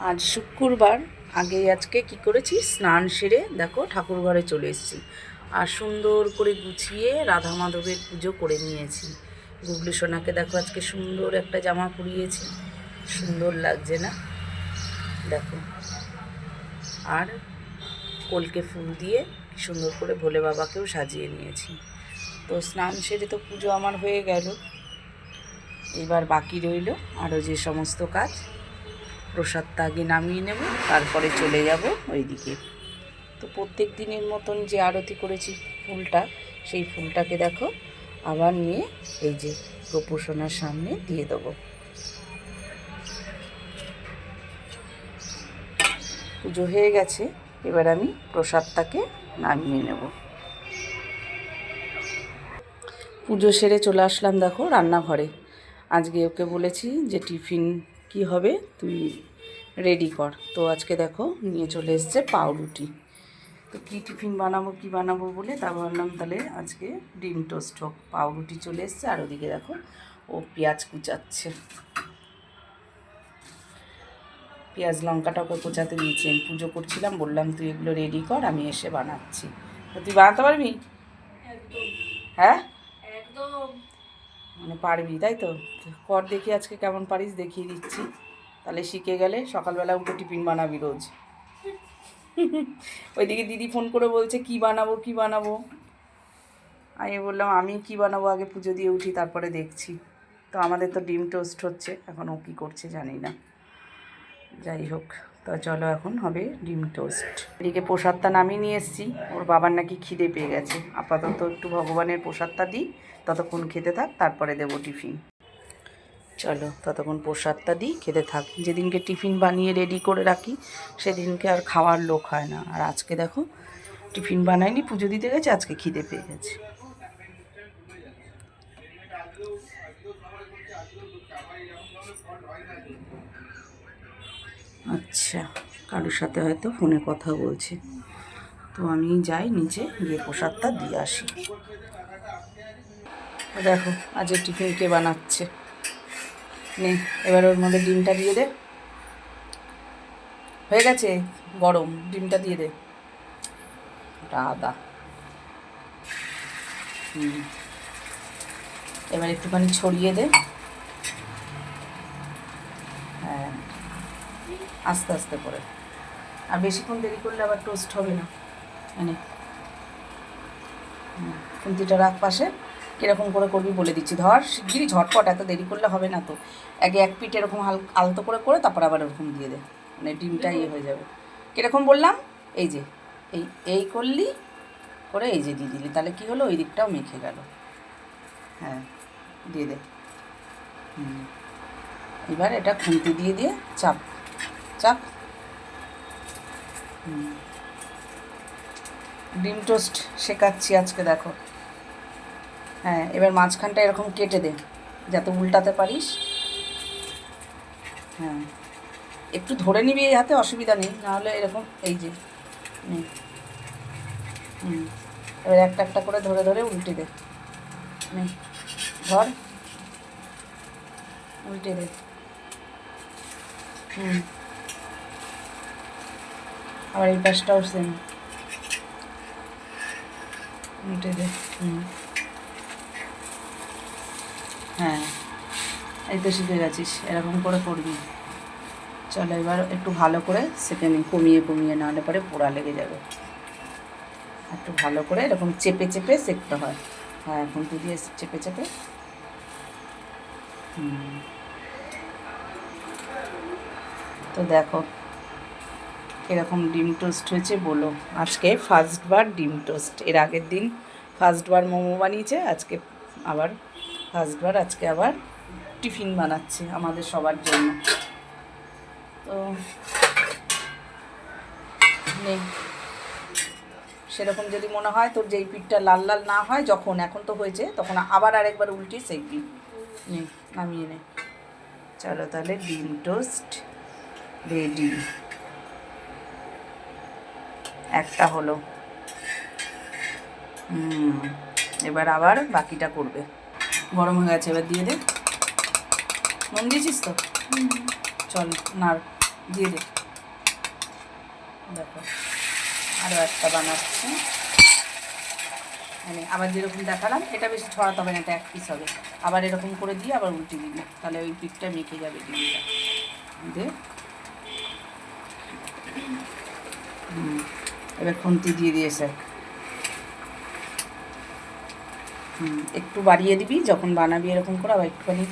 আজ শুক্রবার। আজকে কি করেছি, স্নান সেরে দেখো ঠাকুর ঘরে চলে এসেছি আর সুন্দর করে গুছিয়ে রাধা মাধবের পুজো করে নিয়েছি। গুগলি সোনাকে দেখো আজকে সুন্দর একটা জামা পরিয়েছি, সুন্দর লাগছে না দেখো। আর কলকে ফুল দিয়ে সুন্দর করে ভোলে বাবাকেও সাজিয়ে নিয়েছি। তো স্নান সেরে তো পুজো আমার হয়ে গেল, এবার বাকি রইল আরও যে সমস্ত কাজ। প্রসাদটা আগে নামিয়ে নেব, তারপরে চলে যাব ওইদিকে। তো প্রত্যেক দিনের মতন যে আরতি করেছি ফুলটা, সেই ফুলটাকে দেখো আবার নিয়ে এই যে গোপুসোনার সামনে দিয়ে দেবো। পুজো হয়ে গেছে, এবার আমি প্রসাদটাকে নামিয়ে নেব। পুজো সেরে চলে আসলাম দেখো রান্নাঘরে। আজকে ওকে বলেছি যে টিফিন কি হবে তুই রেডি কর। তো আজকে দেখো নিয়ে চলে এসছে পাউরুটি। তো কী টিফিন বানাবো বলে তা ভাবলাম তাহলে আজকে ডিম টোস্ট হোক। পাউরুটি চলে এসছে আর ওদিকে দেখো ও পেঁয়াজ কুচাচ্ছে, পেঁয়াজ লঙ্কাটা ওকে কোচাতে দিয়েছি। আমি পুজো করছিলাম, বললাম তুই এগুলো রেডি কর, আমি এসে বানাচ্ছি। তো তুই বানাতে পারবি? হ্যাঁ মানে পারবি, তাই তো? কর দেখি আজকে কেমন পারিস, দেখিয়ে দিচ্ছি। তাহলে শিখে গেলে সকালবেলা উঠে টিফিন বানাবি রোজ। ওইদিকে দিদি ফোন করে বলছে কি বানাবো। আমি বললাম আমি কি বানাবো, আগে পুজো দিয়ে উঠি তারপরে দেখছি। তো আমাদের তো ডিম টোস্ট হচ্ছে, এখন ও কী করছে জানি না। যাই হোক, তো চলো এখন হবে ডিম টোস্ট। এদিকে প্রসাদটা নামিয়ে নিয়ে এসেছি, ওর বাবার নাকি খিদে পেয়ে গেছে। আপাতত একটু ভগবানের প্রসাদটা দিই, ততক্ষণ খেতে থাক, তারপরে দেবো টিফিন। চলো ততক্ষণ প্রসাদটা দিই, খেতে থাক। যেদিনকে টিফিন বানিয়ে রেডি করে রাখি সেদিনকে আর খাওয়ার লোক হয় না। আর আজকে দেখো টিফিন বানাইনি, পুজো দিতে গেছে, আজকে খিদে পেয়ে গেছে। আচ্ছা, কারোর সাথে হয়তো ফোনে কথা বলছে, তো আমি যাই নিচে গিয়ে প্রসাদটা দিয়ে আসি। দেখো আজকে টিফিন কে বানাচ্ছে, নে এবার ওর মধ্যে ডিমটা দিয়ে দে। হয়ে গেছে গরম, ডিমটা দিয়ে দে। আদা এবার একটুখানি ছড়িয়ে দে। হ্যাঁ, আস্তে আস্তে করে, আর বেশিক্ষণ দেরি করলে আবার টোস্ট হবে না। মানে খুন্তিটা রাখ পাশে। কীরকম করে করবি বলে দিচ্ছি, ধর শিগগিরই ঝটপট, এত দেরি করলে হবে না তো। আগে এক পিঠ এরকম আলতো করে তারপর আবার এরকম দিয়ে দে, মানে ডিমটা ইয়ে হয়ে যাবে। কীরকম বললাম, এই যে এই করলি করে এই যে দিয়ে দিলি, তাহলে কী হলো, ওই দিকটাও মেখে গেল। হ্যাঁ দিয়ে দে। এবার এটা খুন্তি দিয়ে চাপ চাপ। ডিম টোস্ট শেখাচ্ছি আজকে দেখো। হ্যাঁ, এবার মাঝখানটা এরকম কেটে দে যাতে উল্টাতে পারিস। হ্যাঁ, একটু ধরে নিবি এই হাতে, অসুবিধা নেই, নাহলে এরকম এই যে এবার একটা একটা করে ধরে উল্টে দে। ধর, উল্টে দে। আবার এই পাশটাও সেম, উল্টে দে। হ্যাঁ, এই তো শিখে গেছিস, এরকম করে করবি। চলো এবার একটু ভালো করে সেঁকে নিই, কমিয়ে নাহলে পরে পোড়া লেগে যাবে। একটু ভালো করে এরকম চেপে সেঁকতে হয়। হ্যাঁ, এখন তুই দিয়ে চেপে তো দেখো এরকম ডিম টোস্ট হয়েছে বলো। আজকে ফার্স্টবার ডিম টোস্ট, এর আগের দিন ফার্স্টবার মোমো বানিয়েছে, আজকে আবার ফার্স্টবার, আজকে আবার টিফিন বানাচ্ছে আমাদের সবার জন্য। তো নেই সেরকম, যদি মনে হয় তোর যেই পিঠটা লাল না হয়, যখন এখন তো হয়েছে, তখন আবার আরেকবার উল্টি সেই পিঠ নেই, নামিয়ে নে। চলো তাহলে ডিম টোস্ট রেডি। একটা হলো, এবার আবার বাকিটা করবে। গরম হয়ে গেছে, এবার দিয়ে দে। নুন দিয়েছিস তো? চল নাড়, দিয়ে দে। দেখো আরও একটা বানাচ্ছি, মানে আবার যেরকম দেখালাম, এটা বেশি ছড়াতে হবে না, এটা এক পিস হবে। আবার এরকম করে দিয়ে আবার উল্টে দিবি, তাহলে ওই পিঠটা মেখে যাবে ডিমটা। দে, এবার খুন্তি দিয়ে দিয়েছে। একটু বাড়িয়ে দিবি যখন বানাবি এরকম করে, আবার একটুখানি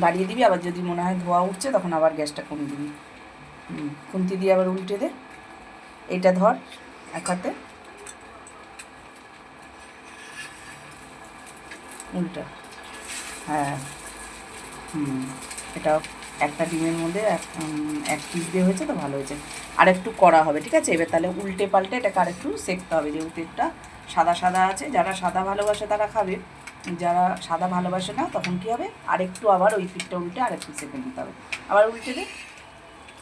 বাড়িয়ে দিবি, আবার যদি মনে হয় ধোয়া উঠছে তখন আবার গ্যাসটা কমিয়ে দিবি। খুন্তি দিয়ে আবার উল্টে দে। এইটা ধর এক হাতে, উল্টা, হ্যাঁ, এটা একটা ডিমের মধ্যে এক পিস দিয়ে হয়েছে তো ভালো হয়েছে। আর একটু করা হবে, ঠিক আছে? এবার তাহলে উল্টে পাল্টে এটাকে আর একটু সেঁকতে হবে, যেহেতু এটা সাদা সাদা আছে। যারা সাদা ভালোবাসে তারা খাবে, যারা সাদা ভালোবাসে না তখন কী হবে, আরেকটু আবার ওই পিঠটা উল্টে আর একটু সেঁকে নিতে হবে। আবার উল্টে দে,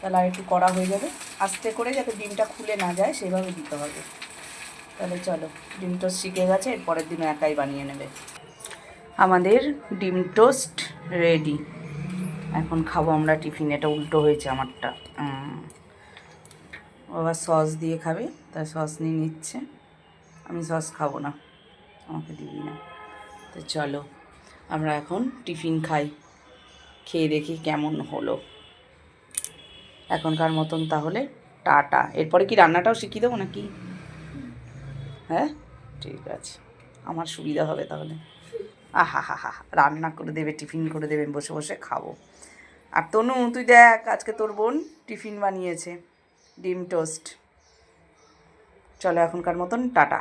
তাহলে আর একটু কড়া হয়ে যাবে। আস্তে করে যাতে ডিমটা খুলে না যায় সেভাবে দিতে হবে। তাহলে চলো, ডিম টোস্ট শিখে গেছে, এর পরের দিনও একাই বানিয়ে নেবে। আমাদের ডিম টোস্ট রেডি, এখন খাবো আমরা টিফিন। এটা উল্টো হয়েছে আমারটা, বাবা সস দিয়ে খাবে তাই সস নিয়ে নিচ্ছে। আমি সস খাবো না, আমাকে দিবি না। তো চলো আমরা এখন টিফিন খাই, খেয়ে দেখি কেমন হলো। এখনকার মতন তাহলে টাটা। এরপরে কি রান্নাটাও শিখিয়ে দেবো নাকি? হ্যাঁ ঠিক আছে, আমার সুবিধা হবে তাহলে। আহা হা হা, রান্না করে দেবে, টিফিন করে দেবে, বসে বসে খাবো। আর তনু তুই দেখ, আজকে তোর বোন টিফিন বানিয়েছে ডিম টোস্ট। চলো এখনকার মতন টাটা।